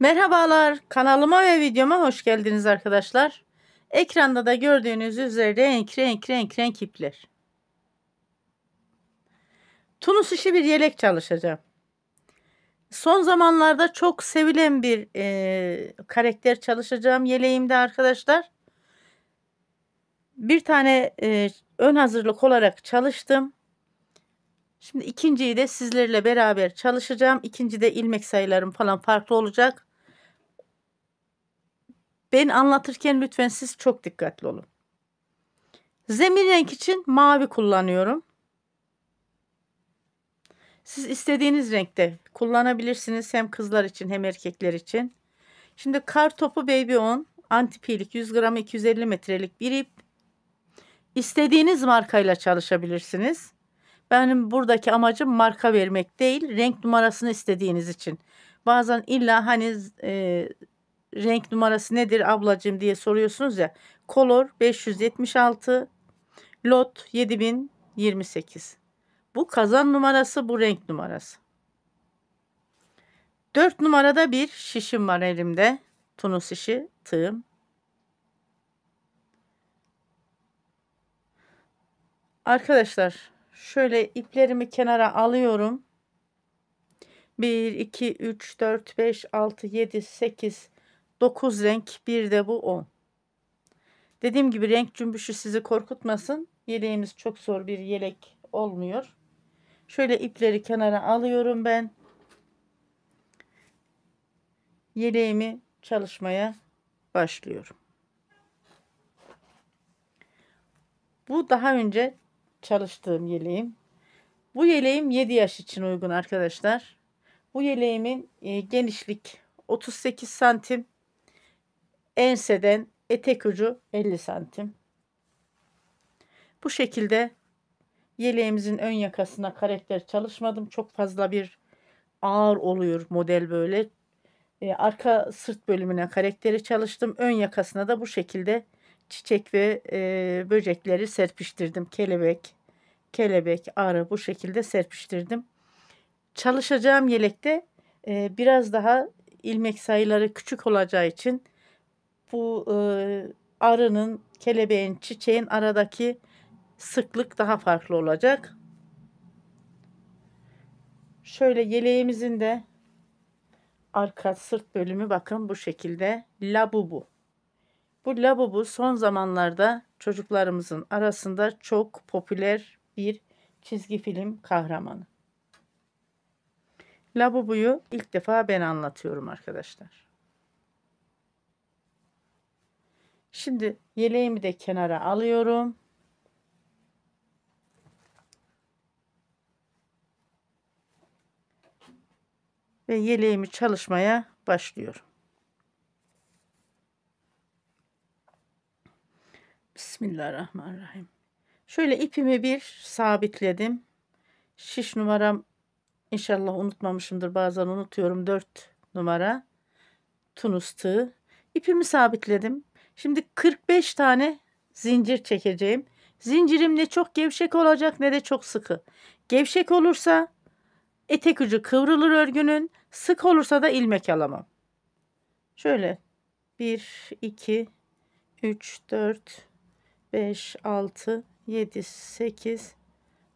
Merhabalar, kanalıma ve videoma hoş geldiniz arkadaşlar. Ekranda da gördüğünüz üzere renk ipler. Tunus işi bir yelek çalışacağım. Son zamanlarda çok sevilen bir karakter çalışacağım yeleğimde arkadaşlar. Bir tane ön hazırlık olarak çalıştım. Şimdi ikinciyi de sizlerle beraber çalışacağım. İkincide ilmek sayılarım falan farklı olacak. Ben anlatırken lütfen siz çok dikkatli olun. Zemin renk için mavi kullanıyorum. Siz istediğiniz renkte kullanabilirsiniz. Hem kızlar için hem erkekler için. Şimdi Kartopu Baby 10 antipilik 100 gram 250 metrelik bir ip. İstediğiniz markayla çalışabilirsiniz. Benim buradaki amacım marka vermek değil, renk numarasını istediğiniz için. Bazen illa hani renk numarası nedir ablacığım diye soruyorsunuz ya. Color 576, Lot 7028. Bu kazan numarası, bu renk numarası. 4 numarada bir şişim var elimde. Tunus işi tığım. Arkadaşlar şöyle iplerimi kenara alıyorum. 1, 2, 3, 4, 5, 6, 7, 8, 9 renk. Bir de bu 10. Dediğim gibi renk cümbüşü sizi korkutmasın. Yeleğimiz çok zor bir yelek olmuyor. Şöyle ipleri kenara alıyorum ben. Yeleğimi çalışmaya başlıyorum. Bu daha önce çalıştığım yeleğim. Bu yeleğim 7 yaş için uygun arkadaşlar. Bu yeleğimin genişlik 38 santim. Enseden etek ucu 50 santim. Bu şekilde yeleğimizin ön yakasına karakter çalışmadım. Çok fazla bir ağır oluyor model böyle. Arka sırt bölümüne karakteri çalıştım. Ön yakasına da bu şekilde çiçek ve böcekleri serpiştirdim. Kelebek, arı bu şekilde serpiştirdim. Çalışacağım yelekte biraz daha ilmek sayıları küçük olacağı için bu arının, kelebeğin, çiçeğin aradaki sıklık daha farklı olacak. Şöyle yeleğimizin de arka sırt bölümü bakın bu şekilde labubu. Bu labubu son zamanlarda çocuklarımızın arasında çok popüler bir çizgi film kahramanı. Labubu'yu ilk defa ben anlatıyorum arkadaşlar. Şimdi yeleğimi de kenara alıyorum. Ve yeleğimi çalışmaya başlıyorum. Bismillahirrahmanirrahim. Şöyle ipimi bir sabitledim. Şiş numaram inşallah unutmamışımdır. Bazen unutuyorum. 4 numara. Tunus tığı. İpimi sabitledim. Şimdi 45 tane zincir çekeceğim. Zincirim ne çok gevşek olacak ne de çok sıkı. Gevşek olursa etek ucu kıvrılır örgünün. Sık olursa da ilmek alamam. Şöyle 1, 2, 3, 4, 5, 6, 7, 8,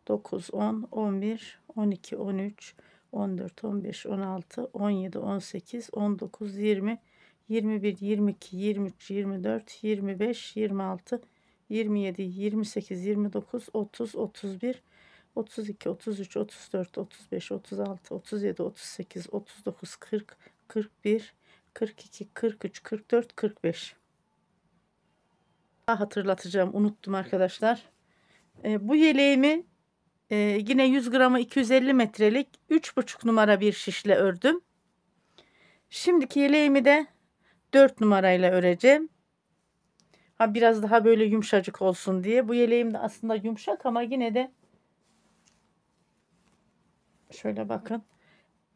9, 10, 11, 12, 13, 14, 15, 16, 17, 18, 19, 20, 21, 22, 23, 24, 25, 26, 27, 28, 29, 30, 31, 32, 33, 34, 35, 36, 37, 38, 39, 40, 41, 42, 43, 44, 45. Hatırlatacağım, unuttum arkadaşlar. Bu yeleğimi yine 100 gramı 250 metrelik 3,5 numara bir şişle ördüm. Şimdiki yeleğimi de 4 numarayla öreceğim. Biraz daha böyle yumuşacık olsun diye. Bu yeleğim de aslında yumuşak ama yine de şöyle bakın.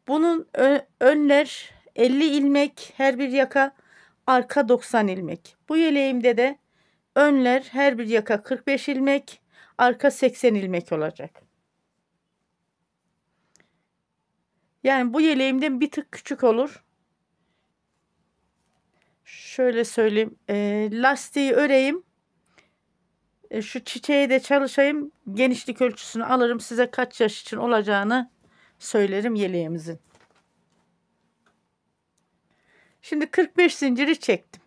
Bunun önler 50 ilmek her bir yaka, arka 90 ilmek. Bu yeleğimde de önler her bir yaka 45 ilmek, arka 80 ilmek olacak. Yani bu yeleğimden bir tık küçük olur. Şöyle söyleyeyim. Lastiği öreyim. Şu çiçeğe de çalışayım. Genişlik ölçüsünü alırım. Size kaç yaş için olacağını söylerim yeleğimizin. Şimdi 45 zinciri çektim.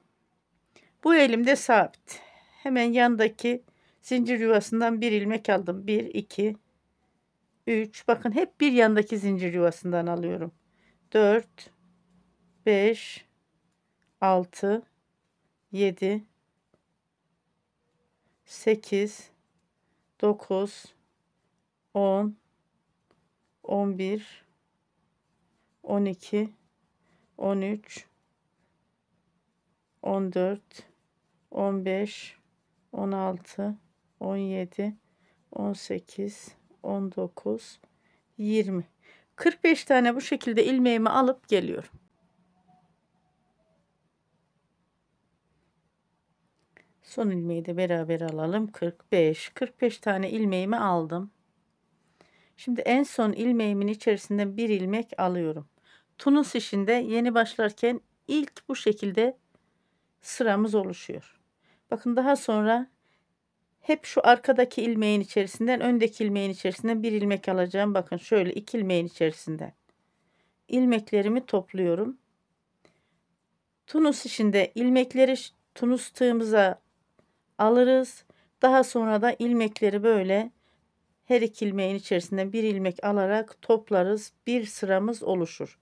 Bu elimde sabit. Hemen yandaki zincir yuvasından bir ilmek aldım. 1, 2, 3. Bakın hep bir yandaki zincir yuvasından alıyorum. 4, 5, 6, 7, 8, 9, 10, 11, 12, 13, 14, 15, 16, 17, 18, 19, 20. 45 tane bu şekilde ilmeğimi alıp geliyorum. Son ilmeği de beraber alalım. 45 tane ilmeğimi aldım. Şimdi en son ilmeğimin içerisinden bir ilmek alıyorum. Tunus işinde yeni başlarken ilk bu şekilde sıramız oluşuyor. Bakın daha sonra hep şu arkadaki ilmeğin içerisinden öndeki ilmeğin içerisinden bir ilmek alacağım. Bakın şöyle iki ilmeğin içerisinden ilmeklerimi topluyorum. Tunus işinde ilmekleri tunus tığımıza alırız. Daha sonra da ilmekleri böyle her iki ilmeğin içerisinden bir ilmek alarak toplarız. Bir sıramız oluşur.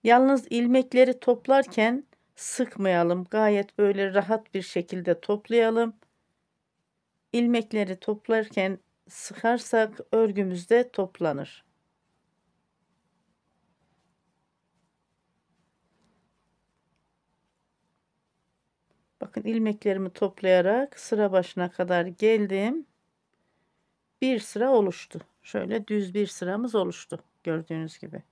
Yalnız ilmekleri toplarken sıkmayalım. Gayet böyle rahat bir şekilde toplayalım. İlmekleri toplarken sıkarsak örgümüzde toplanır. Bakın ilmeklerimi toplayarak sıra başına kadar geldim. Bir sıra oluştu. Şöyle düz bir sıramız oluştu. Gördüğünüz gibi.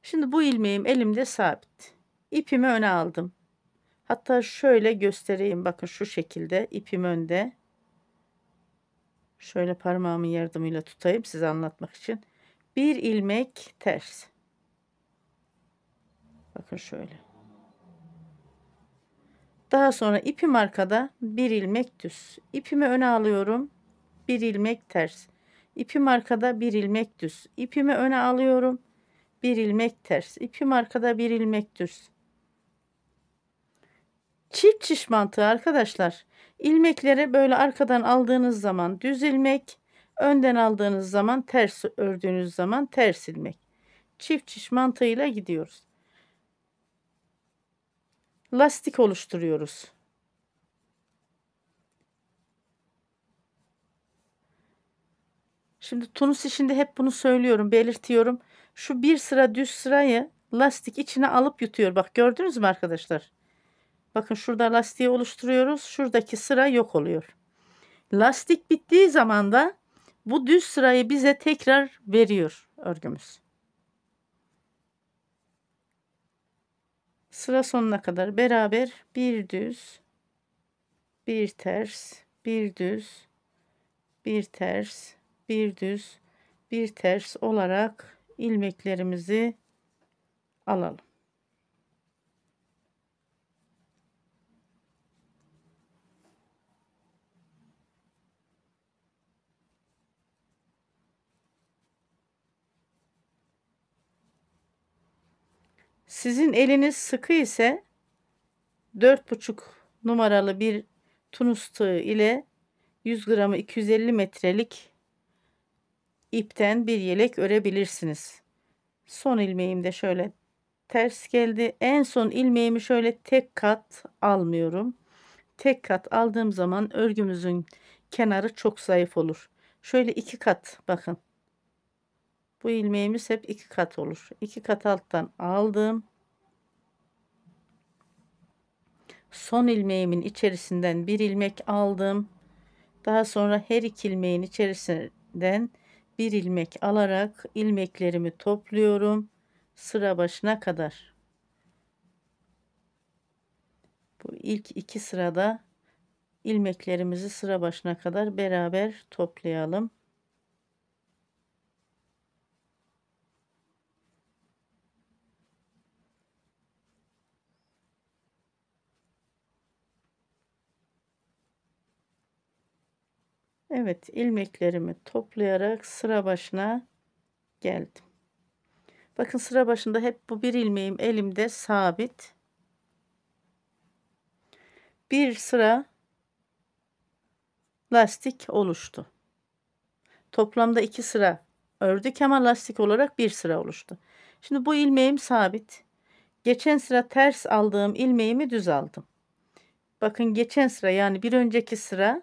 Şimdi bu ilmeğim elimde sabit. İpimi öne aldım. Hatta şöyle göstereyim. Bakın şu şekilde ipim önde. Şöyle parmağımın yardımıyla tutayım size anlatmak için. Bir ilmek ters. Bakın şöyle. Daha sonra ipim arkada, bir ilmek düz. İpimi öne alıyorum. Bir ilmek ters. İpim arkada, bir ilmek düz. İpimi öne alıyorum. Bir ilmek ters. İpim arkada, bir ilmek düz. Çift çiş mantığı arkadaşlar. İlmekleri böyle arkadan aldığınız zaman düz ilmek, önden aldığınız zaman ters ördüğünüz zaman ters ilmek. Çift çiş mantığıyla gidiyoruz. Lastik oluşturuyoruz. Şimdi tunus işinde hep bunu söylüyorum, belirtiyorum. Şu bir sıra düz sırayı lastik içine alıp yutuyor. Bak gördünüz mü arkadaşlar? Bakın şurada lastiği oluşturuyoruz. Şuradaki sıra yok oluyor. Lastik bittiği zaman da bu düz sırayı bize tekrar veriyor örgümüz. Sıra sonuna kadar beraber bir düz, bir ters, bir düz, bir ters, bir düz, bir ters olarak ilmeklerimizi alalım. Sizin eliniz sıkı ise 4,5 numaralı bir tunus tığı ile 100 gramı 250 metrelik ipten bir yelek örebilirsiniz. Son ilmeğim de şöyle ters geldi. En son ilmeğimi şöyle tek kat almıyorum. Tek kat aldığım zaman örgümüzün kenarı çok zayıf olur. Şöyle iki kat bakın. Bu ilmeğimiz hep iki kat olur. İki kat alttan aldım. Son ilmeğimin içerisinden bir ilmek aldım. Daha sonra her iki ilmeğin içerisinden bir ilmek alarak ilmeklerimi topluyorum sıra başına kadar. Bu ilk iki sırada ilmeklerimizi sıra başına kadar beraber toplayalım. Evet, ilmeklerimi toplayarak sıra başına geldim. Bakın sıra başında hep bu bir ilmeğim elimde sabit. Bir sıra lastik oluştu. Toplamda 2 sıra ördük ama lastik olarak bir sıra oluştu. Şimdi bu ilmeğim sabit. Geçen sıra ters aldığım ilmeğimi düz aldım. Bakın geçen sıra yani bir önceki sıra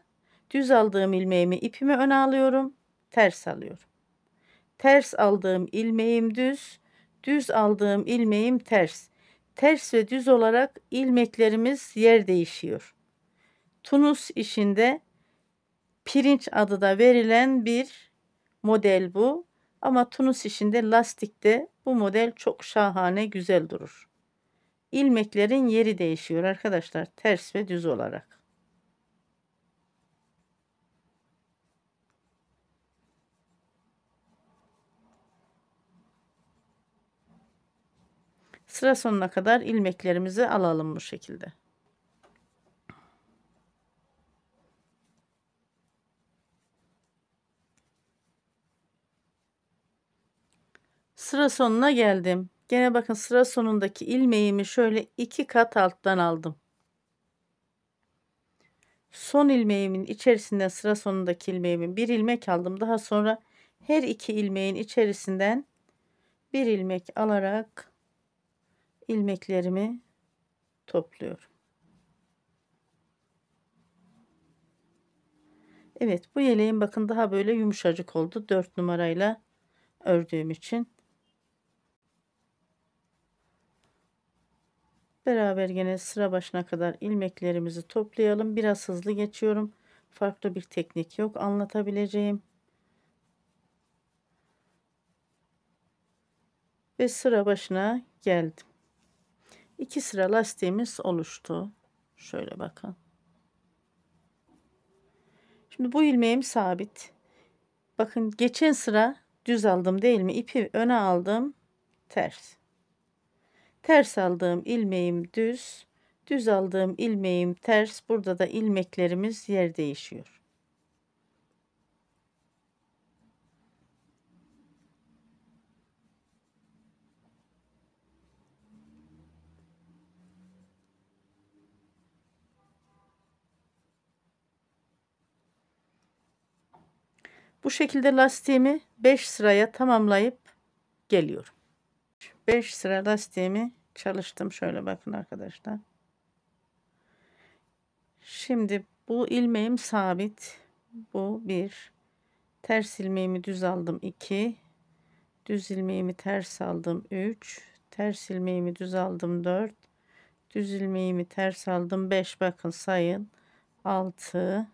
düz aldığım ilmeğimi ipimi öne alıyorum, ters alıyorum. Ters aldığım ilmeğim düz, düz aldığım ilmeğim ters. Ters ve düz olarak ilmeklerimiz yer değişiyor. Tunus işinde pirinç adı da verilen bir model bu. Ama Tunus işinde lastikte bu model çok şahane güzel durur. İlmeklerin yeri değişiyor arkadaşlar, ters ve düz olarak. Sıra sonuna kadar ilmeklerimizi alalım bu şekilde. Sıra sonuna geldim. Gene bakın sıra sonundaki ilmeğimi şöyle 2 kat alttan aldım. Son ilmeğimin içerisinden sıra sonundaki ilmeğimin bir ilmek aldım. Daha sonra her iki ilmeğin içerisinden bir ilmek alarak ilmeklerimi topluyorum. Evet, bu yeleğim bakın daha böyle yumuşacık oldu 4 numarayla ördüğüm için. Beraber gene sıra başına kadar ilmeklerimizi toplayalım. Biraz hızlı geçiyorum. Farklı bir teknik yok anlatabileceğim. Ve sıra başına geldim. 2 sıra lastiğimiz oluştu. Şöyle bakın. Şimdi bu ilmeğim sabit. Bakın geçen sıra düz aldım değil mi? İpi öne aldım. Ters. Ters aldığım ilmeğim düz. Düz aldığım ilmeğim ters. Burada da ilmeklerimiz yer değişiyor. Bu şekilde lastiğimi 5 sıraya tamamlayıp geliyorum. 5 sıra lastiğimi çalıştım. Şöyle bakın arkadaşlar. Şimdi bu ilmeğim sabit. Bu 1. Ters ilmeğimi düz aldım 2. Düz ilmeğimi ters aldım 3. Ters ilmeğimi düz aldım 4. Düz ilmeğimi ters aldım 5. Bakın sayın. 6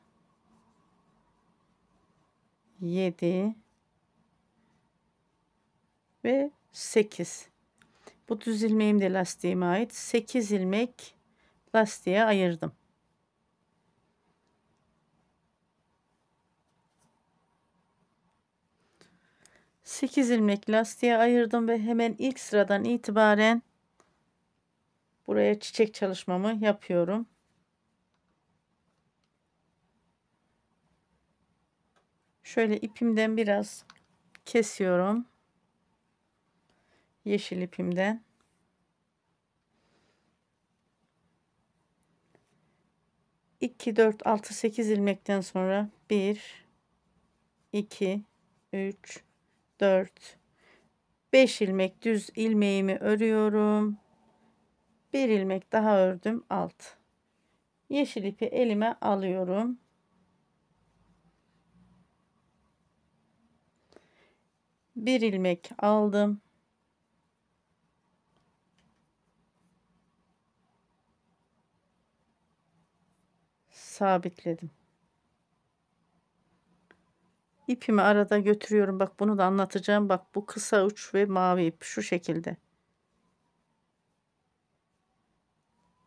7 ve 8. Bu düz ilmeğim de lastiğime ait. 8 ilmek lastiğe ayırdım. Sekiz ilmek lastiğe ayırdım ve hemen ilk sıradan itibaren buraya çiçek çalışmamı yapıyorum. Şöyle ipimden biraz kesiyorum. Yeşil ipimden. İki, 4, 6, 8 ilmekten sonra 1, 2, 3, 4, 5 ilmek düz ilmeğimi örüyorum. Bir ilmek daha ördüm. Alt. Yeşil ipi elime alıyorum. Bir ilmek aldım. Sabitledim. İpimi arada götürüyorum. Bak bunu da anlatacağım. Bak bu kısa uç ve mavi ip şu şekilde.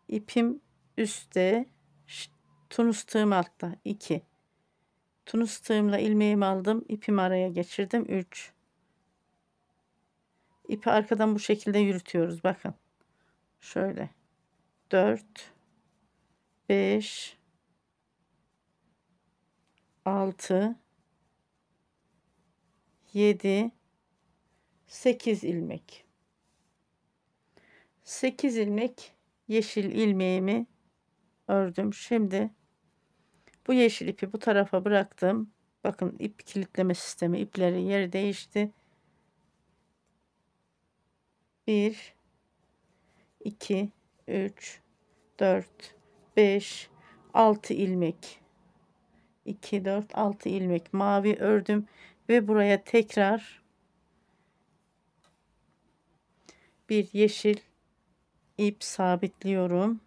İpim üstte, tunus tığım altta. 2. Tunus tığımla ilmeğimi aldım. İpimi araya geçirdim. 3. İpi arkadan bu şekilde yürütüyoruz. Bakın. Şöyle. 4, 5, 6, 7, 8 ilmek. 8 ilmek yeşil ilmeğimi ördüm. Şimdi bu yeşil ipi bu tarafa bıraktım. Bakın ip kilitleme sistemi, ipleri yeri değişti. 1, 2, 3, 4, 5, 6 ilmek. 2, 4, 6 ilmek mavi ördüm ve buraya tekrar bir yeşil ip sabitliyorum.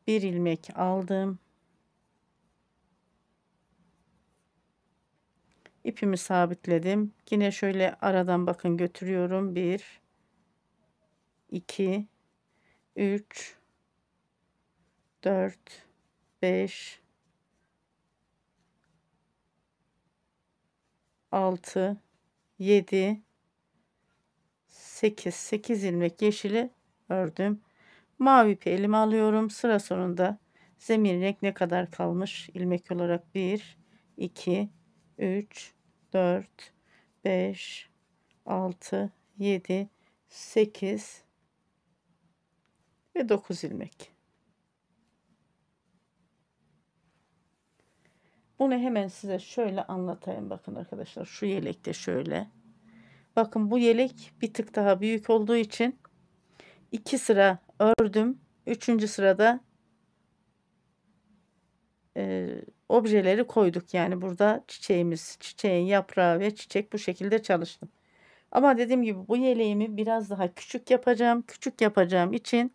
Bir ilmek aldım. İpimi sabitledim. Yine şöyle aradan bakın götürüyorum. 1, 2, 3, 4, 5, 6, 7, 8 ilmek yeşili ördüm. Mavi ipi elime alıyorum. Sıra sonunda zemin renk ne kadar kalmış ilmek olarak 1, 2, 3, 4, 5, 6, 7, 8 ve 9 ilmek. Bunu hemen size şöyle anlatayım. Bakın arkadaşlar, şu yelekte şöyle. Bakın bu yelek bir tık daha büyük olduğu için 2 sıra ördüm. 3. sırada objeleri koyduk. Yani burada çiçeğimiz, çiçeğin yaprağı ve çiçek, bu şekilde çalıştım. Ama dediğim gibi bu yeleğimi biraz daha küçük yapacağım. Küçük yapacağım için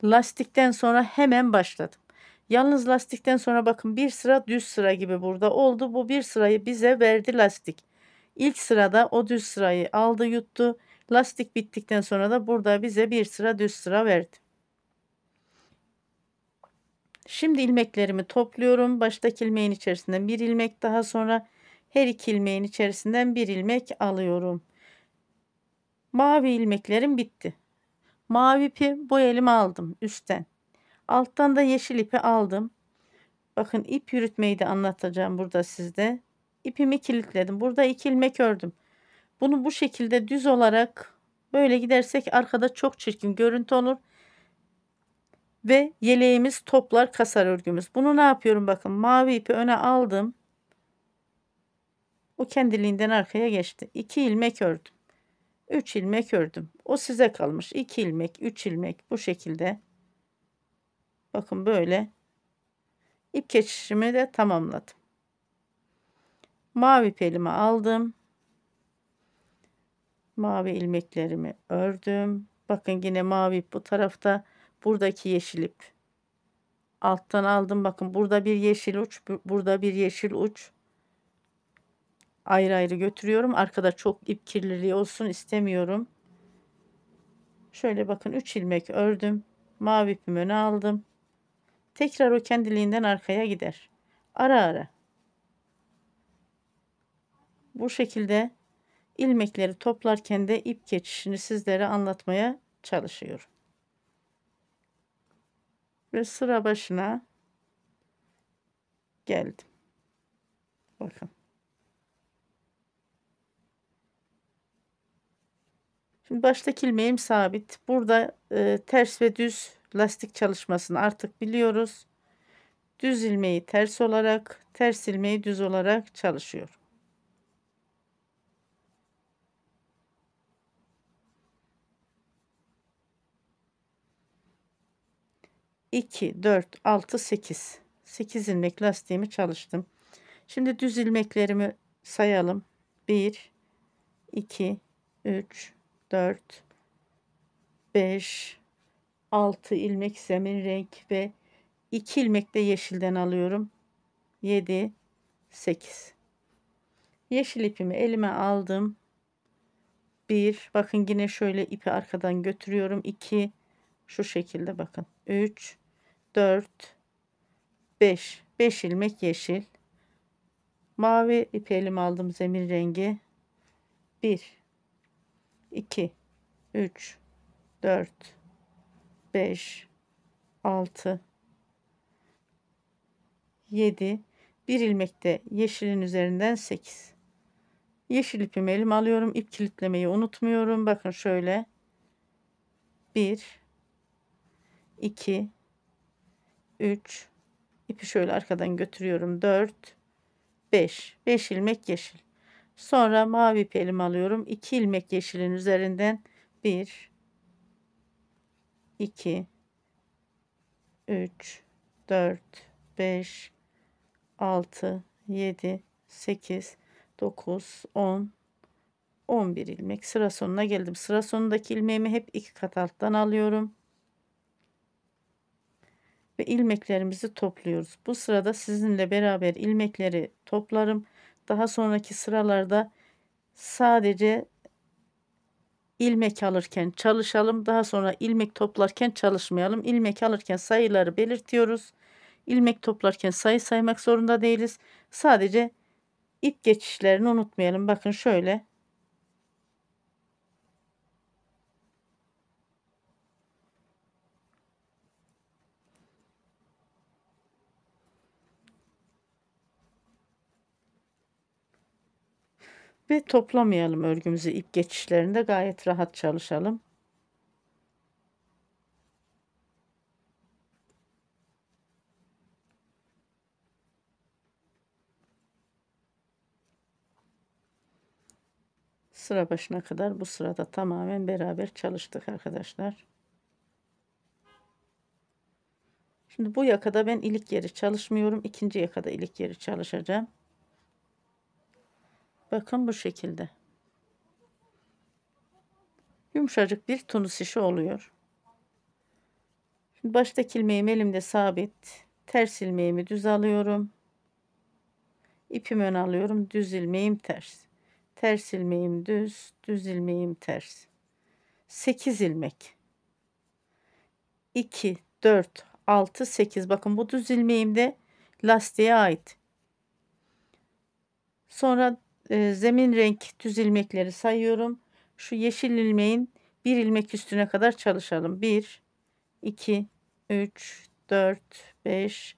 lastikten sonra hemen başladım. Yalnız lastikten sonra bakın bir sıra düz sıra gibi burada oldu. Bu bir sırayı bize verdi lastik. İlk sırada o düz sırayı aldı yuttu. Lastik bittikten sonra da burada bize bir sıra düz sıra verdi. Şimdi ilmeklerimi topluyorum. Baştaki ilmeğin içerisinden bir ilmek, daha sonra her iki ilmeğin içerisinden bir ilmek alıyorum. Mavi ilmeklerim bitti. Mavi ipi bu elime aldım üstten. Alttan da yeşil ipi aldım. Bakın ip yürütmeyi de anlatacağım burada sizde. İpimi kilitledim. Burada 2 ilmek ördüm. Bunu bu şekilde düz olarak böyle gidersek arkada çok çirkin görüntü olur. Ve yeleğimiz toplar, kasar örgümüz. Bunu ne yapıyorum? Bakın mavi ipi öne aldım. O kendiliğinden arkaya geçti. 2 ilmek ördüm. 3 ilmek ördüm. O size kalmış. 2 ilmek, 3 ilmek bu şekilde. Bakın böyle ip geçişimi de tamamladım. Mavi ip elime aldım. Mavi ilmeklerimi ördüm. Bakın yine mavi ip bu tarafta. Buradaki yeşil ip. Alttan aldım. Bakın burada bir yeşil uç, burada bir yeşil uç. Ayrı ayrı götürüyorum. Arkada çok ip kirliliği olsun istemiyorum. Şöyle bakın 3 ilmek ördüm. Mavi ipimi öne aldım. Tekrar o kendiliğinden arkaya gider. Ara ara. Bu şekilde ilmekleri toplarken de ip geçişini sizlere anlatmaya çalışıyorum. Ve sıra başına geldim. Bakın. Şimdi baştaki ilmeğim sabit. Burada ters ve düz lastik çalışmasını artık biliyoruz. Düz ilmeği ters olarak, ters ilmeği düz olarak çalışıyorum. 2, 4, 6, 8. 8 ilmek lastiğimi çalıştım. Şimdi düz ilmeklerimi sayalım. 1, 2, 3, 4, 5, 6 ilmek zemin renk ve 2 ilmek de yeşilden alıyorum. 7, 8. Yeşil ipimi elime aldım. 1, bakın yine şöyle ipi arkadan götürüyorum. 2, şu şekilde bakın. 3, 4, 5. 5 ilmek yeşil. Mavi ipi elime aldım zemin rengi. 1, 2, 3, 4, 5, 6, 7 Bir ilmek de yeşilin üzerinden 8. Yeşil ipimi elime alıyorum. İp kilitlemeyi unutmuyorum. Bakın şöyle. 1 2 3 ipi şöyle arkadan götürüyorum. 4 5 ilmek yeşil. Sonra mavi ipi elime alıyorum. 2 ilmek yeşilin üzerinden 1 2 3 4 5 6 7 8 9 10 11 ilmek. Sıra sonuna geldim. Sıra sonundaki ilmeğimi hep 2 kat alttan alıyorum. Ve ilmeklerimizi topluyoruz. Bu sırada sizinle beraber ilmekleri toplarım. Daha sonraki sıralarda sadece ilmek alırken çalışalım. Daha sonra ilmek toplarken çalışmayalım. İlmek alırken sayıları belirtiyoruz. İlmek toplarken sayı saymak zorunda değiliz. Sadece ip geçişlerini unutmayalım. Bakın şöyle. Ve toplamayalım örgümüzü, ip geçişlerinde gayet rahat çalışalım. Sıra başına kadar bu sırada tamamen beraber çalıştık arkadaşlar. Şimdi bu yakada ben ilik yeri çalışmıyorum. İkinci yakada ilik yeri çalışacağım. Bakın bu şekilde. Yumuşacık bir tunus işi oluyor. Şimdi baştaki ilmeğim elimde sabit. Ters ilmeğimi düz alıyorum. İpimi ön alıyorum. Düz ilmeğim ters. Ters ilmeğim düz. Düz ilmeğim ters. 8 ilmek. 2, 4, 6, 8. Bakın bu düz ilmeğim de lastiğe ait. Sonra zemin renk düz ilmekleri sayıyorum. Şu yeşil ilmeğin bir ilmek üstüne kadar çalışalım. 1, 2, 3, 4, 5,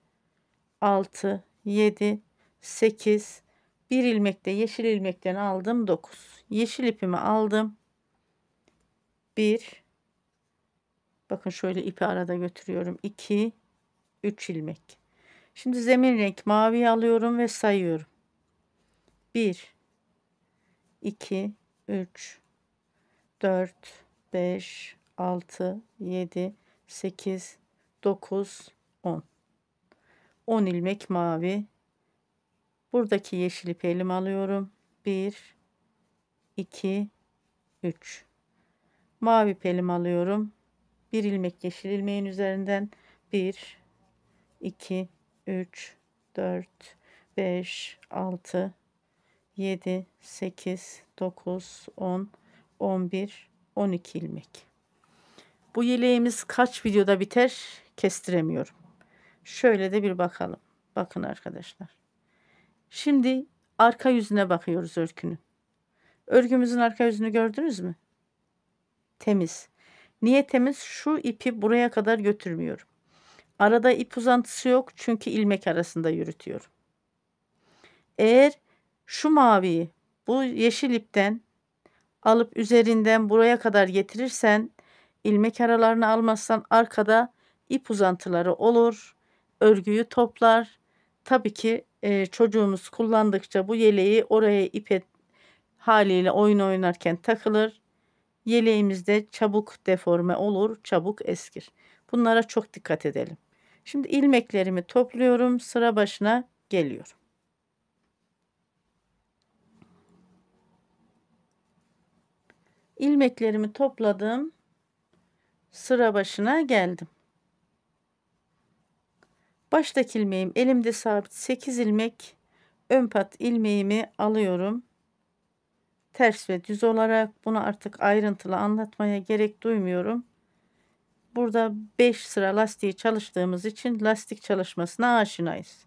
6, 7, 8. Bir ilmek de yeşil ilmekten aldım. 9. Yeşil ipimi aldım. 1. Bakın şöyle ipi arada götürüyorum. 2, 3 ilmek. Şimdi zemin renk maviyi alıyorum ve sayıyorum. 1, 2, 3, 4, 5, 6, 7, 8, 9, 10. 10 ilmek mavi. Buradaki yeşil ipi elime alıyorum. 1, 2, 3. Mavi ipi elime alıyorum. Bir ilmek yeşil ilmeğin üzerinden 1, 2, 3, 4, 5, 6, 7, 8, 9, 10, 11, 12 ilmek. Bu yeleğimiz kaç videoda biter kestiremiyorum. Şöyle de bir bakalım. Bakın arkadaşlar. Şimdi arka yüzüne bakıyoruz örgünün. Örgümüzün arka yüzünü gördünüz mü? Temiz. Niye temiz? Şu ipi buraya kadar götürmüyorum. Arada ip uzantısı yok çünkü ilmek arasında yürütüyorum. Eğer şu maviyi bu yeşil ipten alıp üzerinden buraya kadar getirirsen, ilmek aralarını almazsan arkada ip uzantıları olur. Örgüyü toplar. Tabii ki çocuğumuz kullandıkça bu yeleği oraya ipe haliyle oyun oynarken takılır. Yeleğimizde çabuk deforme olur, çabuk eskir. Bunlara çok dikkat edelim. Şimdi ilmeklerimi topluyorum, sıra başına geliyorum. İlmeklerimi topladım. Sıra başına geldim. Baştaki ilmeğim elimde sabit 8 ilmek. Ön pat ilmeğimi alıyorum. Ters ve düz olarak bunu artık ayrıntılı anlatmaya gerek duymuyorum. Burada 5 sıra lastiği çalıştığımız için lastik çalışmasına aşinayız.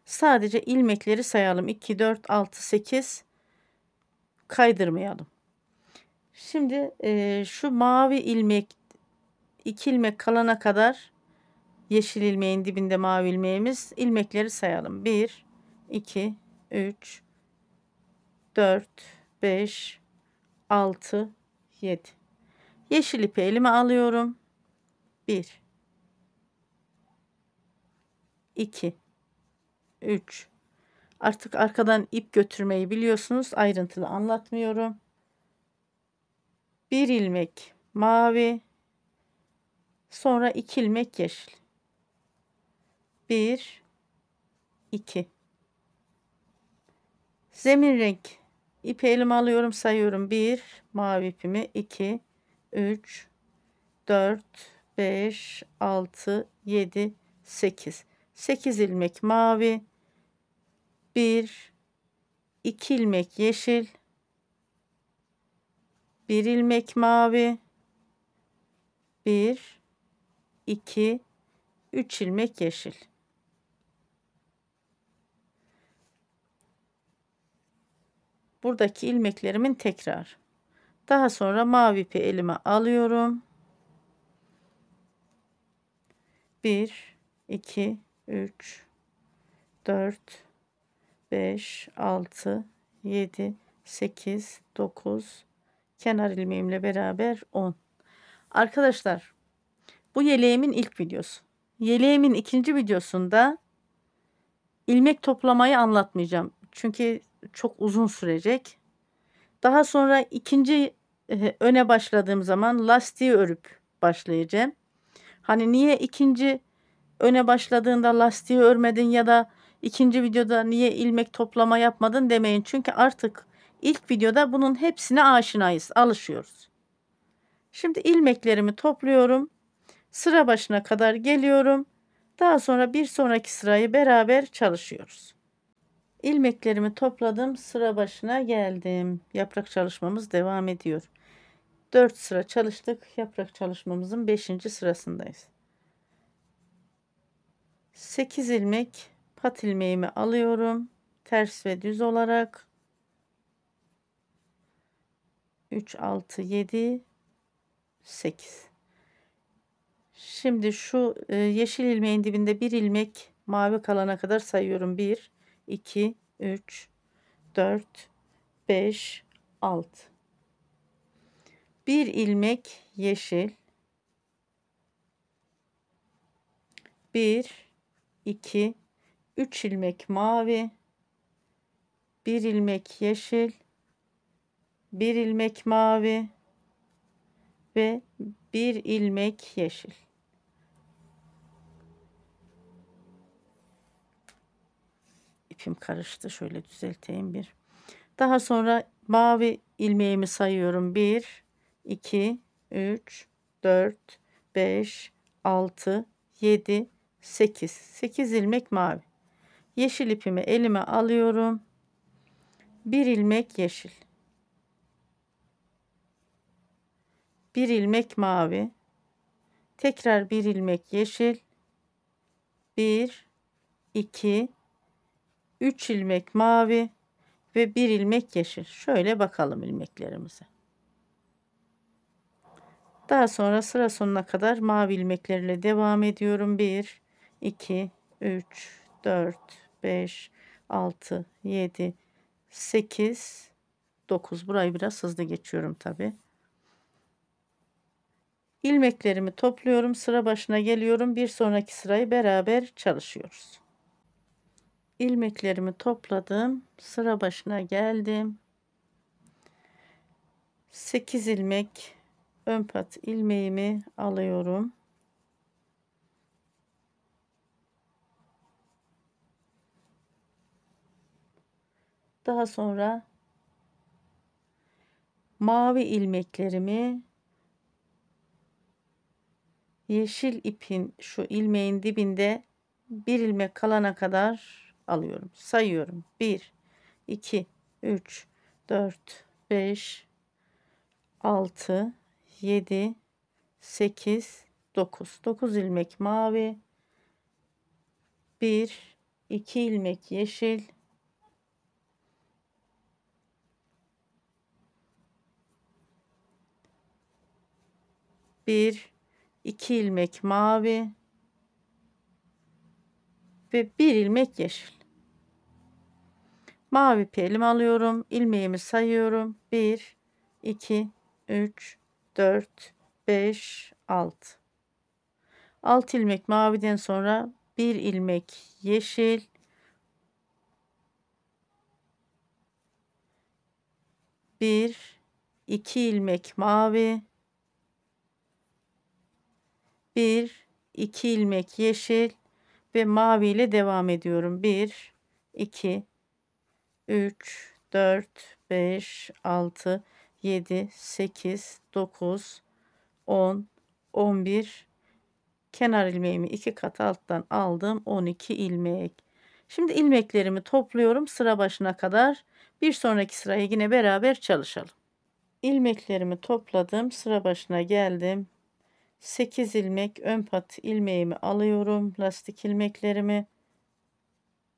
Sadece ilmekleri sayalım. 2, 4, 6, 8 kaydırmayalım. Şimdi şu mavi ilmek 2 ilmek kalana kadar yeşil ilmeğin dibinde mavi ilmeğimiz ilmekleri sayalım. 1, 2, 3, 4, 5, 6, 7. Yeşil ipi elime alıyorum. 1, 2, 3. Artık arkadan ip götürmeyi biliyorsunuz. Ayrıntılı anlatmıyorum. Bir ilmek mavi. Sonra 2 ilmek yeşil. 1, 2. Zemin renk ipi elime alıyorum, sayıyorum. 1 mavi ipimi, 2, 3, 4, 5, 6, 7, 8. 8 ilmek mavi. 1, 2 ilmek yeşil. 1 ilmek mavi. 1, 2, 3 ilmek yeşil. Buradaki ilmeklerimin tekrar. Daha sonra mavi ipi elime alıyorum. 1, 2, 3, 4, 5, 6, 7, 8, 9. Kenar ilmeğimle beraber 10. Arkadaşlar, bu yeleğimin ilk videosu. Yeleğimin ikinci videosunda ilmek toplamayı anlatmayacağım. Çünkü çok uzun sürecek. Daha sonra ikinci öne başladığım zaman lastiği örüp başlayacağım. Hani niye ikinci öne başladığında lastiği örmedin ya da ikinci videoda niye ilmek toplama yapmadın demeyin. Çünkü artık ilk videoda bunun hepsine aşinayız, alışıyoruz. Şimdi ilmeklerimi topluyorum. Sıra başına kadar geliyorum. Daha sonra bir sonraki sırayı beraber çalışıyoruz. İlmeklerimi topladım. Sıra başına geldim. Yaprak çalışmamız devam ediyor. 4 sıra çalıştık. Yaprak çalışmamızın 5. sırasındayız. 8 ilmek pat ilmeğimi alıyorum. Ters ve düz olarak. 3, 6, 7, 8. Şimdi şu yeşil ilmeğin dibinde bir ilmek mavi kalana kadar sayıyorum. 1, 2, 3, 4, 5, 6. Bir ilmek yeşil. 1, 2, 3 ilmek mavi. Bir ilmek yeşil. Bir ilmek mavi. Ve bir ilmek yeşil. İpim karıştı. Şöyle düzelteyim bir. Daha sonra mavi ilmeğimi sayıyorum. 1, 2, 3, 4, 5, 6, 7, 8. 8 ilmek mavi. Yeşil ipimi elime alıyorum. Bir ilmek yeşil. Bir ilmek mavi. Tekrar bir ilmek yeşil. 1, 2, 3 ilmek mavi ve bir ilmek yeşil. Şöyle bakalım ilmeklerimize. Daha sonra sıra sonuna kadar mavi ilmeklerle devam ediyorum. 1, 2, 3, 4, 5, 6, 7, 8, 9. Burayı biraz hızlı geçiyorum tabi. İlmeklerimi topluyorum. Sıra başına geliyorum. Bir sonraki sırayı beraber çalışıyoruz. İlmeklerimi topladım. Sıra başına geldim. 8 ilmek ön pat ilmeğimi alıyorum. Daha sonra mavi ilmeklerimi yeşil ipin şu ilmeğin dibinde bir ilmek kalana kadar alıyorum. Sayıyorum. 1, 2, 3, 4, 5, 6, 7, 8, 9. 9 ilmek mavi. 1, 2 ilmek yeşil. 1, 2 ilmek mavi ve bir ilmek yeşil. Mavi ipi elime alıyorum. İlmeğimi sayıyorum. 1, 2, 3, 4, 5, 6. 6 ilmek maviden sonra bir ilmek yeşil, bir, iki ilmek mavi, bir, iki ilmek yeşil ve mavi ile devam ediyorum. 1, 2, 3, 4, 5, 6, 7, 8, 9, 10, 11. Kenar ilmeğimi 2 kat alttan aldım. 12 ilmek. Şimdi ilmeklerimi topluyorum sıra başına kadar. Bir sonraki sırayı yine beraber çalışalım. İlmeklerimi topladım. Sıra başına geldim. 8 ilmek ön pat ilmeğimi alıyorum. Lastik ilmeklerimi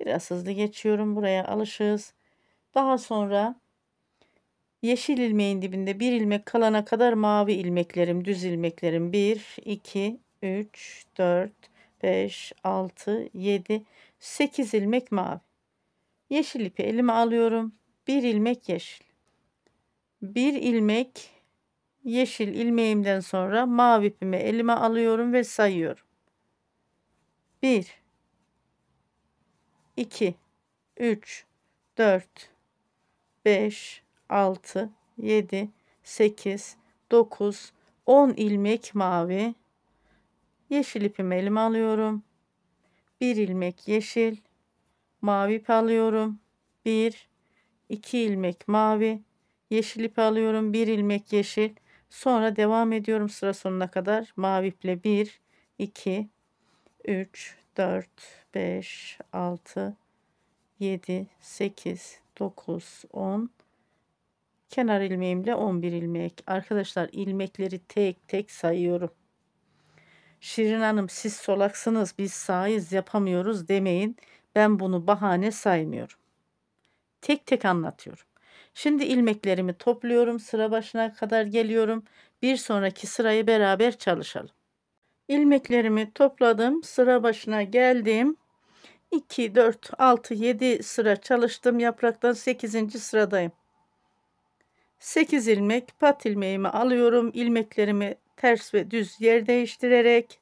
biraz hızlı geçiyorum. Buraya alışığız. Daha sonra yeşil ilmeğin dibinde bir ilmek kalana kadar mavi ilmeklerim, düz ilmeklerim 1, 2, 3, 4, 5, 6, 7, 8 ilmek mavi. Yeşil ipi elime alıyorum. Bir ilmek yeşil. Bir ilmek yeşil ilmeğimden sonra mavi ipimi elime alıyorum ve sayıyorum. 1, 2, 3, 4, 5, 6, 7, 8, 9, 10 ilmek mavi. Yeşil ipimi elime alıyorum. Bir ilmek yeşil. Mavi ip alıyorum. 1, 2 ilmek mavi. Yeşil ip alıyorum. Bir ilmek yeşil. Sonra devam ediyorum sıra sonuna kadar. Mavi iple 1, 2, 3, 4, 5, 6, 7, 8, 9, 10. Kenar ilmeğimle 11 ilmek. Arkadaşlar ilmekleri tek tek sayıyorum. Şirin Hanım siz solaksınız biz sağız yapamıyoruz demeyin. Ben bunu bahane saymıyorum. Tek tek anlatıyorum. Şimdi ilmeklerimi topluyorum. Sıra başına kadar geliyorum. Bir sonraki sırayı beraber çalışalım. İlmeklerimi topladım. Sıra başına geldim. 2, 4, 6, 7 sıra çalıştım. Yapraktan 8. sıradayım. 8 ilmek pat ilmeğimi alıyorum. İlmeklerimi ters ve düz yer değiştirerek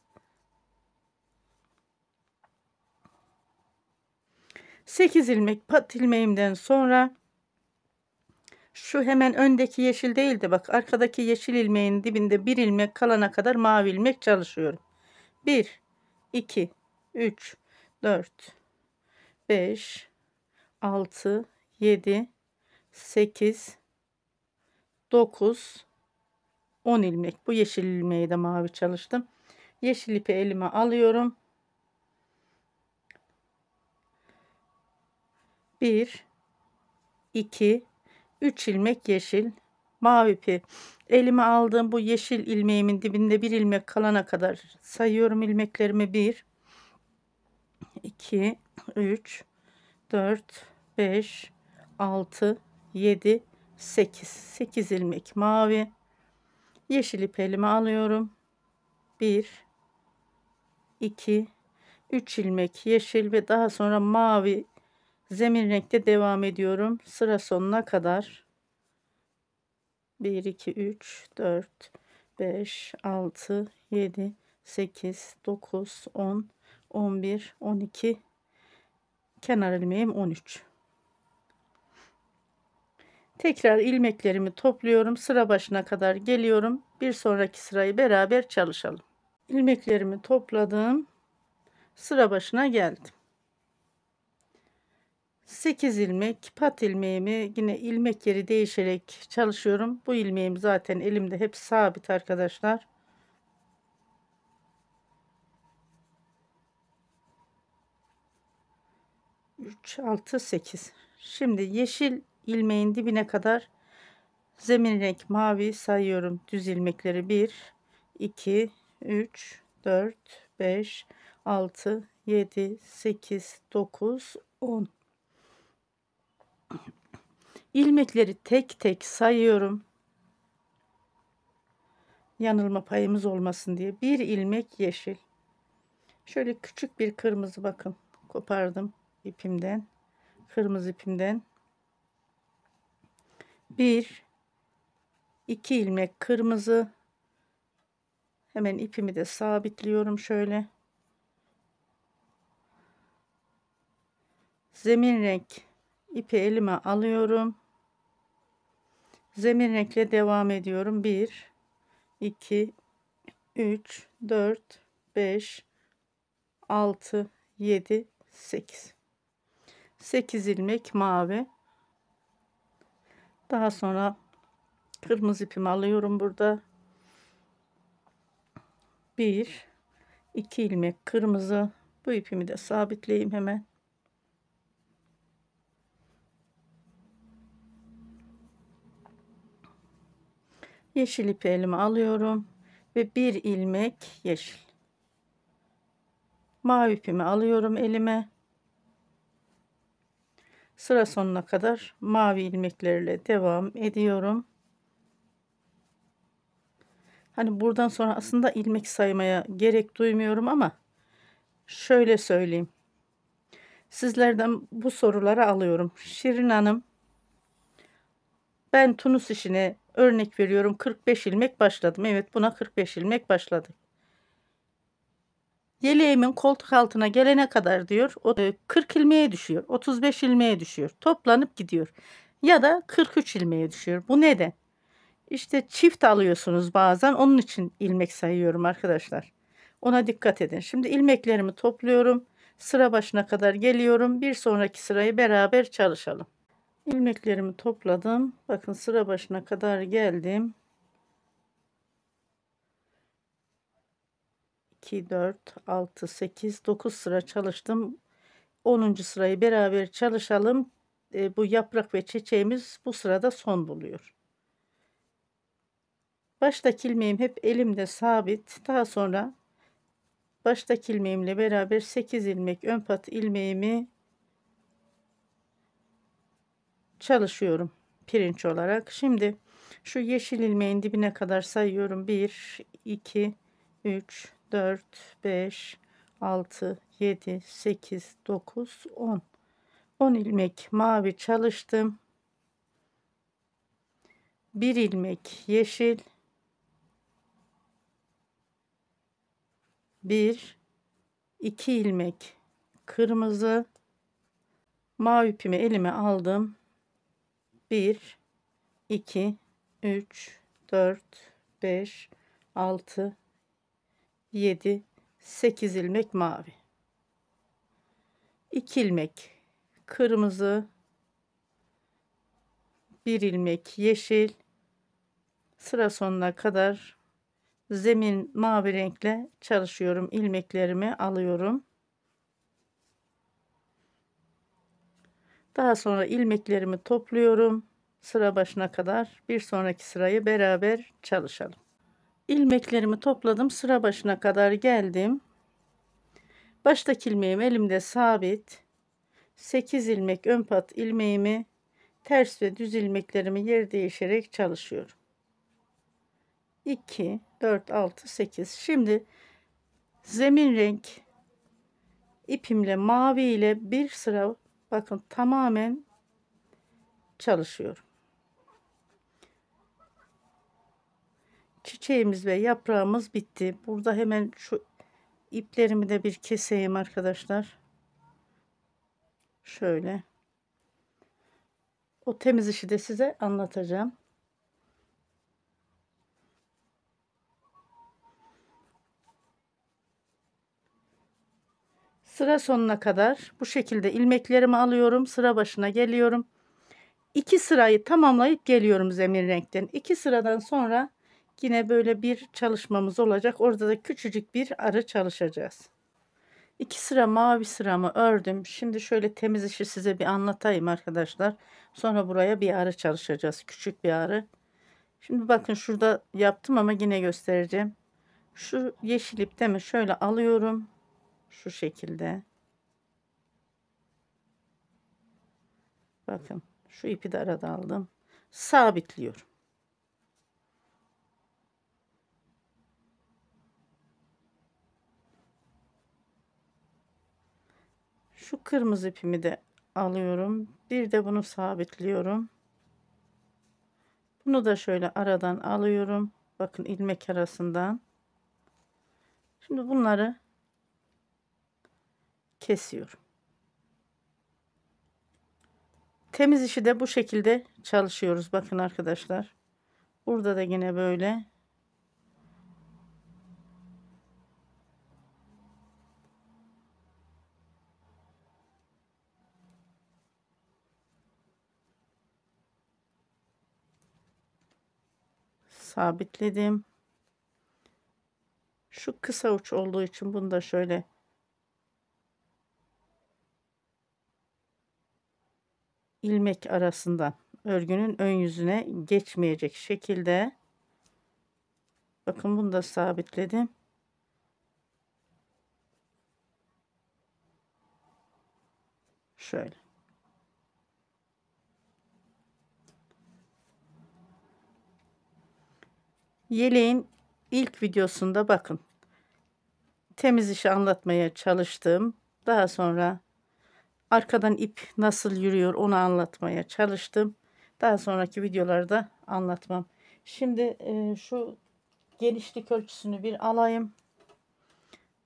8 ilmek pat ilmeğimden sonra şu hemen öndeki yeşil değil de bak arkadaki yeşil ilmeğin dibinde bir ilmek kalana kadar mavi ilmek çalışıyorum. 1, 2, 3, 4, 5, 6, 7, 8, 9, 10 ilmek. Bu yeşil ilmeği de mavi çalıştım. Yeşil ipi elime alıyorum. 1, 2, 3 ilmek yeşil. Mavi ipi elime aldım. Bu yeşil ilmeğimin dibinde bir ilmek kalana kadar sayıyorum ilmeklerimi. 1, 2, 3, 4, 5, 6, 7, 8. 8 ilmek mavi. Yeşil ipi elime alıyorum. 1, 2, 3 ilmek yeşil ve daha sonra mavi zemin renkte devam ediyorum. Sıra sonuna kadar. 1, 2, 3, 4, 5, 6, 7, 8, 9, 10, 11, 12. Kenar ilmeğim 13. Tekrar ilmeklerimi topluyorum. Sıra başına kadar geliyorum. Bir sonraki sırayı beraber çalışalım. İlmeklerimi topladım. Sıra başına geldim. 8 ilmek pat ilmeğimi yine ilmek yeri değişerek çalışıyorum. Bu ilmeğim zaten elimde hep sabit arkadaşlar. Üç, 6, 8. Şimdi yeşil ilmeğin dibine kadar zemin renk mavi sayıyorum. Düz ilmekleri 1, 2, 3, 4, 5, 6, 7, 8, 9, 10. İlmekleri tek tek sayıyorum. Yanılma payımız olmasın diye. Bir ilmek yeşil. Şöyle küçük bir kırmızı bakın kopardım ipimden. Kırmızı ipimden. 1 2 ilmek kırmızı. Hemen ipimi de sabitliyorum şöyle. Zemin renk ipi elime alıyorum. Zemin renkle devam ediyorum. 1 2 3 4 5 6 7 8 8 ilmek mavi. Daha sonra kırmızı ipimi alıyorum burada. 1 2 ilmek kırmızı. Bu ipimi de sabitleyeyim hemen. Yeşil ipi elime alıyorum ve bir ilmek yeşil. Mavi ipimi alıyorum elime. Sıra sonuna kadar mavi ilmeklerle devam ediyorum. Hani buradan sonra aslında ilmek saymaya gerek duymuyorum ama şöyle söyleyeyim. Sizlerden bu soruları alıyorum. Şirin Hanım, ben Tunus işine örnek veriyorum 45 ilmek başladım. Evet, buna 45 ilmek başladık. Yeleğimin koltuk altına gelene kadar diyor, o 40 ilmeğe düşüyor, 35 ilmeğe düşüyor, toplanıp gidiyor. Ya da 43 ilmeğe düşüyor. Bu neden? İşte çift alıyorsunuz bazen, onun için ilmek sayıyorum arkadaşlar. Ona dikkat edin. Şimdi ilmeklerimi topluyorum. Sıra başına kadar geliyorum. Bir sonraki sırayı beraber çalışalım. İlmeklerimi topladım. Bakın sıra başına kadar geldim. 2, 4, 6, 8, 9 sıra çalıştım. 10. sırayı beraber çalışalım. Bu yaprak ve çiçeğimiz bu sırada son buluyor. Baştaki ilmeğim hep elimde sabit. Daha sonra baştaki ilmeğimle beraber 8 ilmek ön pat ilmeğimi çalışıyorum pirinç olarak. Şimdi şu yeşil ilmeğin dibine kadar sayıyorum. 1 2 3 4 5 6 7 8 9 10 10 ilmek mavi çalıştım. 1 ilmek yeşil, 1 2 ilmek kırmızı, mavi ipimi elime aldım. 1 2 3 4 5 6 7 8 ilmek mavi, 2 ilmek kırmızı, 1 ilmek yeşil. Sıra sonuna kadar zemin mavi renkle çalışıyorum. İlmeklerimi alıyorum. Daha sonra ilmeklerimi topluyorum. Sıra başına kadar bir sonraki sırayı beraber çalışalım. İlmeklerimi topladım. Sıra başına kadar geldim. Baştaki ilmeğim elimde sabit. 8 ilmek ön pat ilmeğimi ters ve düz ilmeklerimi yer değişerek çalışıyorum. 2 4 6 8. Şimdi zemin renk ipimle mavi ile bir sıra, bakın, tamamen çalışıyorum. Çiçeğimiz ve yaprağımız bitti. Burada hemen şu iplerimi de bir keseyim arkadaşlar. Şöyle. O temiz işi de size anlatacağım. Sıra sonuna kadar bu şekilde ilmeklerimi alıyorum. Sıra başına geliyorum. 2 sırayı tamamlayıp geliyorum zemin renkten. 2 sıradan sonra yine böyle bir çalışmamız olacak. Orada da küçücük bir arı çalışacağız. 2 sıra mavi sıramı ördüm. Şimdi şöyle temiz işi size bir anlatayım arkadaşlar. Sonra buraya bir arı çalışacağız. Küçük bir arı. Şimdi bakın şurada yaptım ama yine göstereceğim. Şu yeşil iptemi şöyle alıyorum. Şu şekilde. Bakın şu ipi de arada aldım. Sabitliyorum. Şu kırmızı ipimi de alıyorum. Bir de bunu sabitliyorum. Bunu da şöyle aradan alıyorum. Bakın ilmek arasından. Şimdi bunları kesiyorum. Temiz işi de bu şekilde çalışıyoruz. Bakın arkadaşlar. Burada da yine böyle. Sabitledim. Şu kısa uç olduğu için bunu da şöyle ilmek arasından örgünün ön yüzüne geçmeyecek şekilde, bakın bunu da sabitledim. Şöyle. Yeleğin ilk videosunda bakın temiz işi anlatmaya çalıştım. Daha sonra arkadan ip nasıl yürüyor onu anlatmaya çalıştım. Daha sonraki videolarda anlatmam. Şimdi şu genişlik ölçüsünü bir alayım.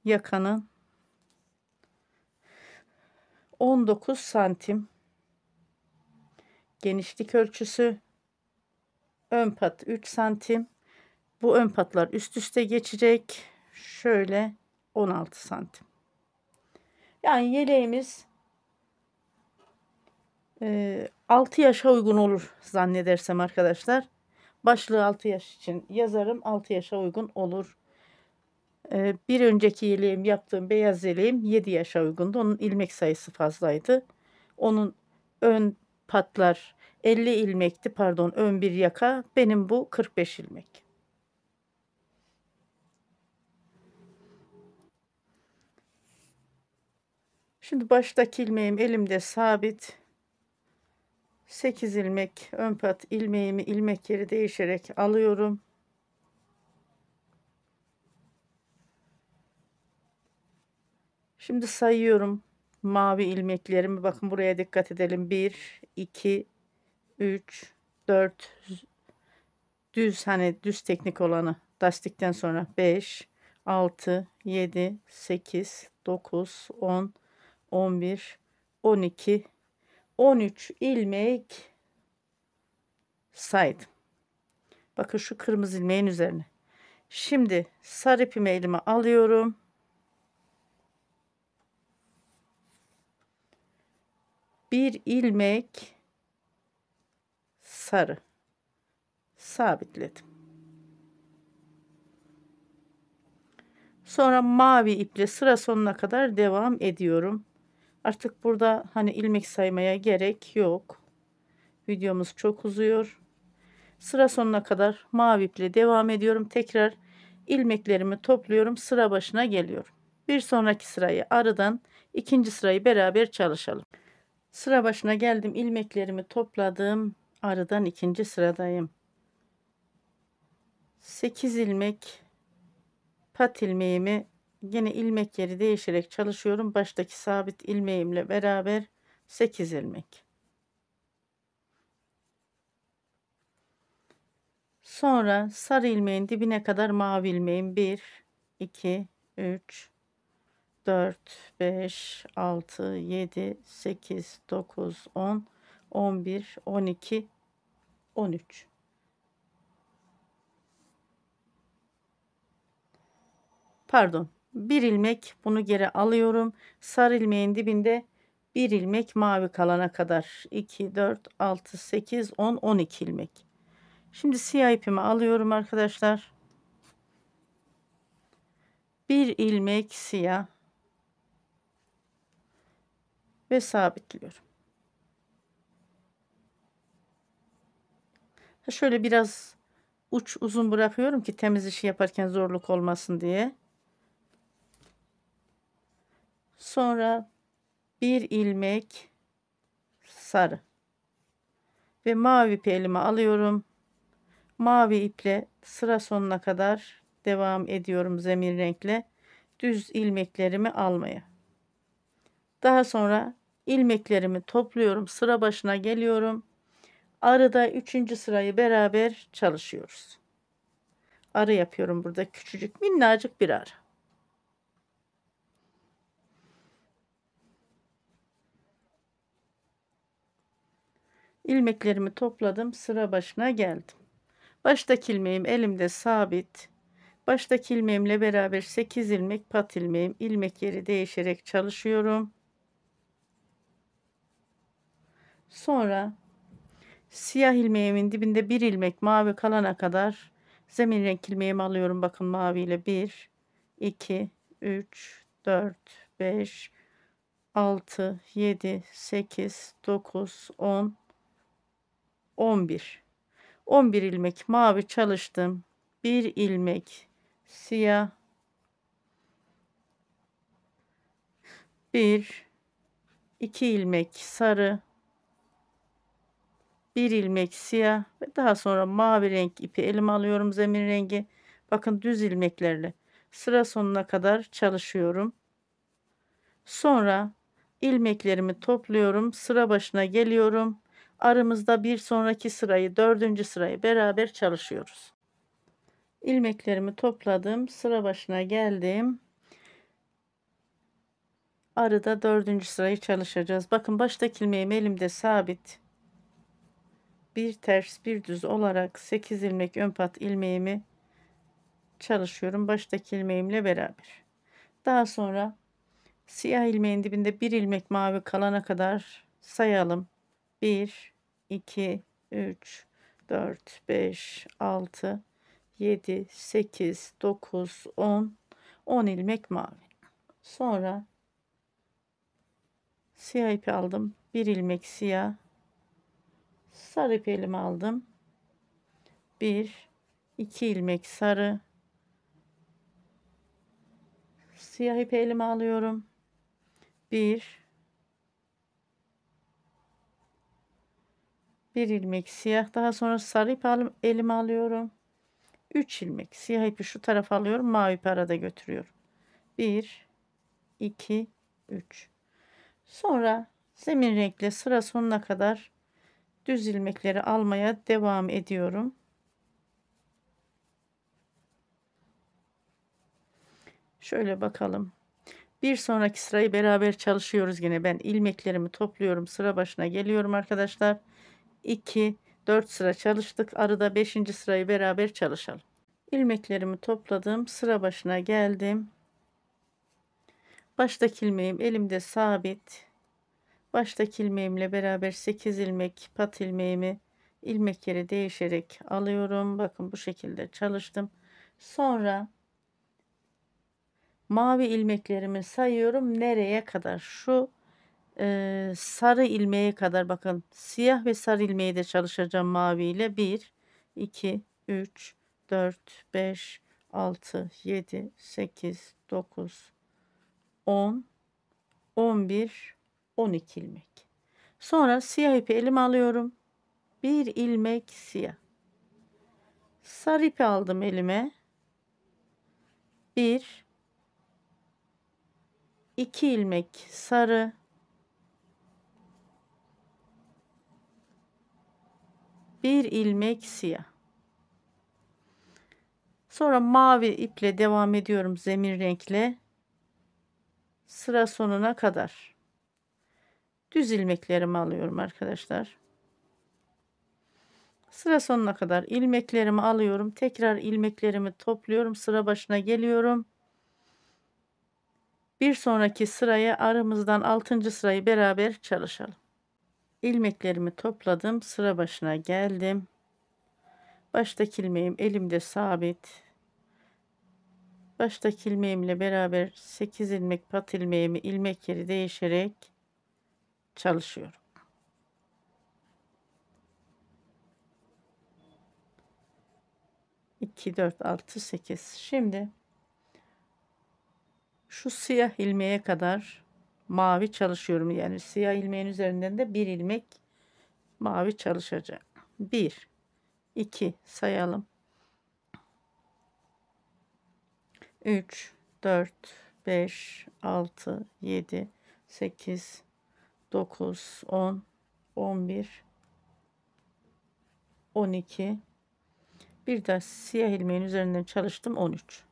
Yakanın 19 santim genişlik ölçüsü, ön pat 3 santim. Bu ön patlar üst üste geçecek. Şöyle 16 santim. Yani yeleğimiz 6 yaşa uygun olur zannedersem arkadaşlar. Başlığı 6 yaş için yazarım. 6 yaşa uygun olur. Bir önceki yeleğim, yaptığım beyaz yeleğim 7 yaşa uygundu. Onun ilmek sayısı fazlaydı. Onun ön patlar 50 ilmekti. Pardon, ön bir yaka. Benim bu 45 ilmek. Şimdi baştaki ilmeğim elimde sabit. 8 ilmek ön pat ilmeğimi ilmek yeri değişerek alıyorum. Şimdi sayıyorum mavi ilmeklerimi. Bakın buraya dikkat edelim. 1, 2, 3, 4 düz, hani düz teknik olanı lastikten sonra 5, 6, 7, 8, 9, 10, 11, 12, 13 ilmek saydım. Bakın şu kırmızı ilmeğin üzerine. Şimdi sarı ipimi elime alıyorum. Bir ilmek sarı sabitledim. Sonra mavi iple sıra sonuna kadar devam ediyorum. Artık burada hani ilmek saymaya gerek yok. Videomuz çok uzuyor. Sıra sonuna kadar mavi iple devam ediyorum. Tekrar ilmeklerimi topluyorum. Sıra başına geliyorum. Bir sonraki sırayı aradan, ikinci sırayı beraber çalışalım. Sıra başına geldim. İlmeklerimi topladım. Aradan ikinci sıradayım. 8 ilmek pat ilmeğimi yine ilmek yeri değişerek çalışıyorum. Baştaki sabit ilmeğimle beraber 8 ilmek. Sonra sarı ilmeğin dibine kadar mavi ilmeğim 1, 2, 3, 4, 5, 6, 7, 8, 9, 10, 11, 12, 13. Pardon, bir ilmek bunu geri alıyorum. Sarı ilmeğin dibinde bir ilmek mavi kalana kadar 2, 4, 6, 8, 10, 12 ilmek. Şimdi siyah ipimi alıyorum arkadaşlar. Bir ilmek siyah ve sabitliyorum. Şöyle biraz uç uzun bırakıyorum ki temiz işi yaparken zorluk olmasın diye. Sonra bir ilmek sarı ve mavi ipi elime alıyorum. Mavi iple sıra sonuna kadar devam ediyorum zemin renkle düz ilmeklerimi almaya. Daha sonra ilmeklerimi topluyorum. Sıra başına geliyorum. Arıda 3. sırayı beraber çalışıyoruz. Arı yapıyorum burada, küçücük minnacık bir arı. İlmeklerimi topladım, sıra başına geldim. Baştaki ilmeğim elimde sabit. Baştaki ilmeğimle beraber 8 ilmek pat ilmeğim, ilmek yeri değişerek çalışıyorum. Sonra siyah ilmeğimin dibinde bir ilmek mavi kalana kadar zemin renk ilmeğimi alıyorum. Bakın maviyle 1, 2, 3, 4, 5, 6, 7, 8, 9, 10, 11. 11 ilmek mavi çalıştım. Bir ilmek siyah, bir, iki ilmek sarı, bir ilmek siyah ve daha sonra mavi renk ipi elime alıyorum, zemin rengi. Bakın düz ilmeklerle sıra sonuna kadar çalışıyorum. Sonra ilmeklerimi topluyorum, sıra başına geliyorum. Aramızda bir sonraki sırayı, 4. sırayı beraber çalışıyoruz. İlmeklerimi topladım, sıra başına geldim. Arada 4. sırayı çalışacağız. Bakın baştaki ilmeğim elimde sabit. Bir ters bir düz olarak 8 ilmek ön pat ilmeğimi çalışıyorum baştaki ilmeğimle beraber. Daha sonra siyah ilmeğin dibinde bir ilmek mavi kalana kadar sayalım. 1, 2, 3, 4, 5, 6, 7, 8, 9, 10, 10 ilmek mavi. Sonra siyah ipi aldım. Bir ilmek siyah. Sarı ipi elime aldım. 1, 2 ilmek sarı. Siyah ipi elime alıyorum. 1 ilmek siyah, daha sonra sarı ipi elime alıyorum. 3 ilmek siyah ipi şu tarafa alıyorum, mavi ipi arada götürüyorum. 1 2 3. Sonra zemin renkle sıra sonuna kadar düz ilmekleri almaya devam ediyorum. Şöyle bakalım. Bir sonraki sırayı beraber çalışıyoruz yine. Ben ilmeklerimi topluyorum, sıra başına geliyorum arkadaşlar. 2 4 sıra çalıştık. Arada 5. sırayı beraber çalışalım. İlmeklerimi topladım, sıra başına geldim. Baştaki ilmeğim elimde sabit. Baştaki ilmeğimle beraber 8 ilmek pat ilmeğimi ilmek yeri değişerek alıyorum. Bakın bu şekilde çalıştım. Sonra mavi ilmeklerimi sayıyorum. Nereye kadar? Şu sarı ilmeğe kadar. Bakın siyah ve sarı ilmeği de çalışacağım mavi ile. 1 2 3 4 5 6 7 8 9 10 11 12 ilmek. Sonra siyah ipi elime alıyorum. Bir ilmek siyah. Sarı ipi aldım elime. 1 2 ilmek sarı. Bir ilmek siyah. Sonra mavi iple devam ediyorum, zemin renkle. Sıra sonuna kadar. Düz ilmeklerimi alıyorum arkadaşlar. Sıra sonuna kadar ilmeklerimi alıyorum. Tekrar ilmeklerimi topluyorum. Sıra başına geliyorum. Bir sonraki sıraya aramızdan 6. sırayı beraber çalışalım. İlmeklerimi topladım. Sıra başına geldim. Baştaki ilmeğim elimde sabit. Baştaki ilmeğimle beraber 8 ilmek pat ilmeğimi ilmek yeri değişerek çalışıyorum. 2 4 6 8. Şimdi şu siyah ilmeğe kadar mavi çalışıyorum. Yani siyah ilmeğin üzerinden de bir ilmek mavi çalışacağım. 1 2 sayalım. 3 4 5 6 7 8 9 10 11 12. Bir de siyah ilmeğin üzerinden çalıştım, 13.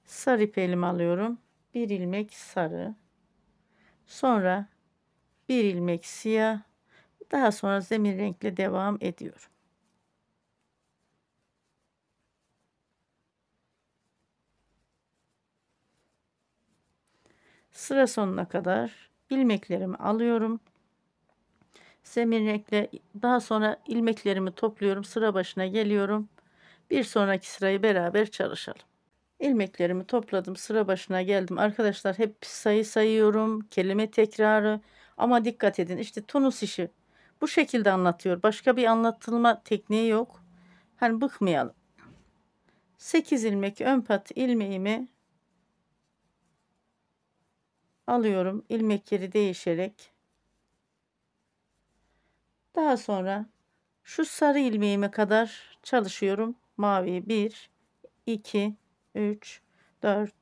Sarı ipi elime alıyorum. Bir ilmek sarı. Sonra bir ilmek siyah. Daha sonra zemin renkle devam ediyorum. Sıra sonuna kadar ilmeklerimi alıyorum. Zemin renkle daha sonra ilmeklerimi topluyorum. Sıra başına geliyorum. Bir sonraki sırayı beraber çalışalım. İlmeklerimi topladım. Sıra başına geldim. Arkadaşlar hep sayı sayıyorum. Kelime tekrarı. Ama dikkat edin. İşte Tunus işi bu şekilde anlatıyor. Başka bir anlatılma tekniği yok. Hani bıkmayalım. 8 ilmek ön pat ilmeğimi alıyorum. İlmek yeri değişerek. Daha sonra şu sarı ilmeğime kadar çalışıyorum. Mavi 1, 2, 3, 4,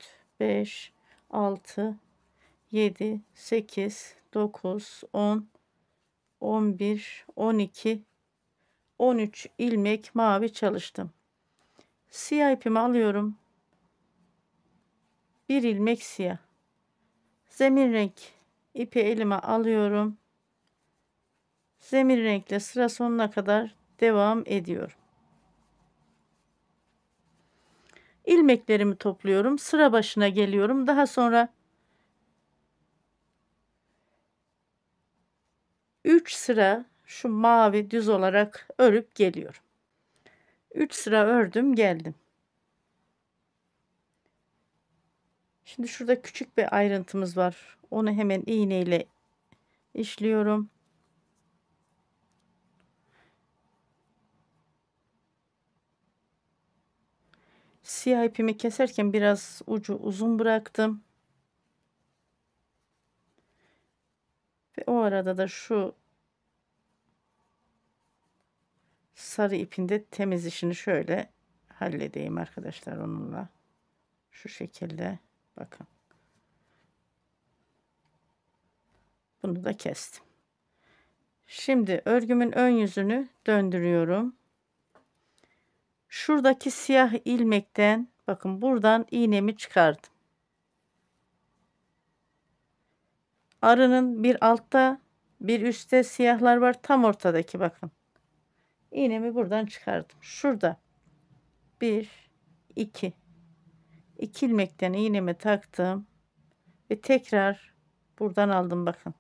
5, 6, 7, 8, 9, 10, 11, 12, 13 ilmek mavi çalıştım. Siyah ipimi alıyorum. Bir ilmek siyah. Zemin renk ipi elime alıyorum. Zemin renkle sıra sonuna kadar devam ediyorum. İlmeklerimi topluyorum. Sıra başına geliyorum. Daha sonra 3 sıra şu mavi düz olarak örüp geliyorum. 3 sıra ördüm, geldim. Şimdi şurada küçük bir ayrıntımız var. Onu hemen iğneyle işliyorum. Siyah ipimi keserken biraz ucu uzun bıraktım. Ve o arada da şu sarı ipin de temiz işini şöyle halledeyim arkadaşlar onunla. Şu şekilde bakın. Bunu da kestim. Şimdi örgümün ön yüzünü döndürüyorum. Şuradaki siyah ilmekten bakın buradan iğnemi çıkardım. Arının bir altta bir üstte siyahlar var, tam ortadaki bakın. İğnemi buradan çıkardım. Şurada 1, 2 ilmekten iğnemi taktım ve tekrar buradan aldım bakın.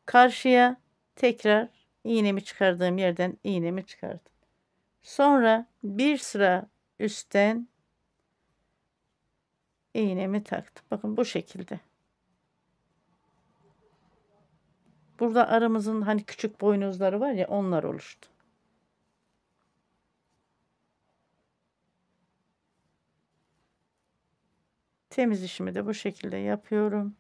Karşıya tekrar iğnemi çıkardığım yerden iğnemi çıkardım. Sonra bir sıra üstten iğnemi taktım. Bakın bu şekilde. Burada aramızın hani küçük boynuzları var ya, onlar oluştu. Temiz işimi de bu şekilde yapıyorum.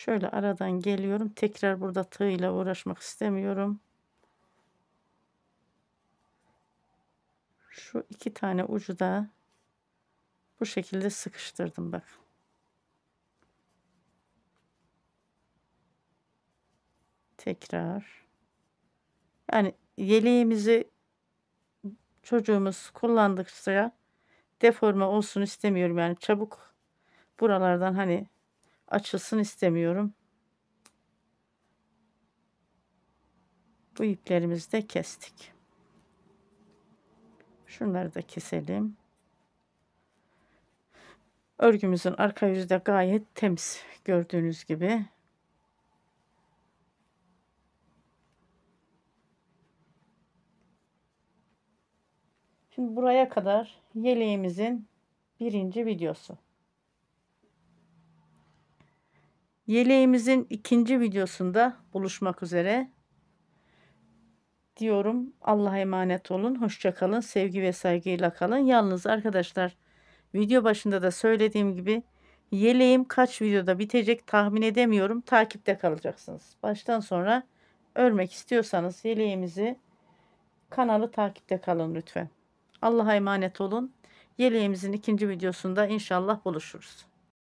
Şöyle aradan geliyorum. Tekrar burada tığ ile uğraşmak istemiyorum. Şu 2 tane ucu da bu şekilde sıkıştırdım bak. Tekrar. Yani yeleğimizi çocuğumuz kullandıkça deforme olsun istemiyorum. Yani çabuk buralardan hani açılsın istemiyorum. Bu iplerimizi de kestik. Şunları da keselim. Örgümüzün arka yüzü de gayet temiz gördüğünüz gibi. Şimdi buraya kadar yeleğimizin birinci videosu. Yeleğimizin ikinci videosunda buluşmak üzere diyorum. Allah'a emanet olun. Hoşça kalın. Sevgi ve saygıyla kalın. Yalnız arkadaşlar, video başında da söylediğim gibi yeleğim kaç videoda bitecek tahmin edemiyorum. Takipte kalacaksınız. Baştan sonra örmek istiyorsanız yeleğimizi, kanalı takipte kalın lütfen. Allah'a emanet olun. Yeleğimizin ikinci videosunda inşallah buluşuruz.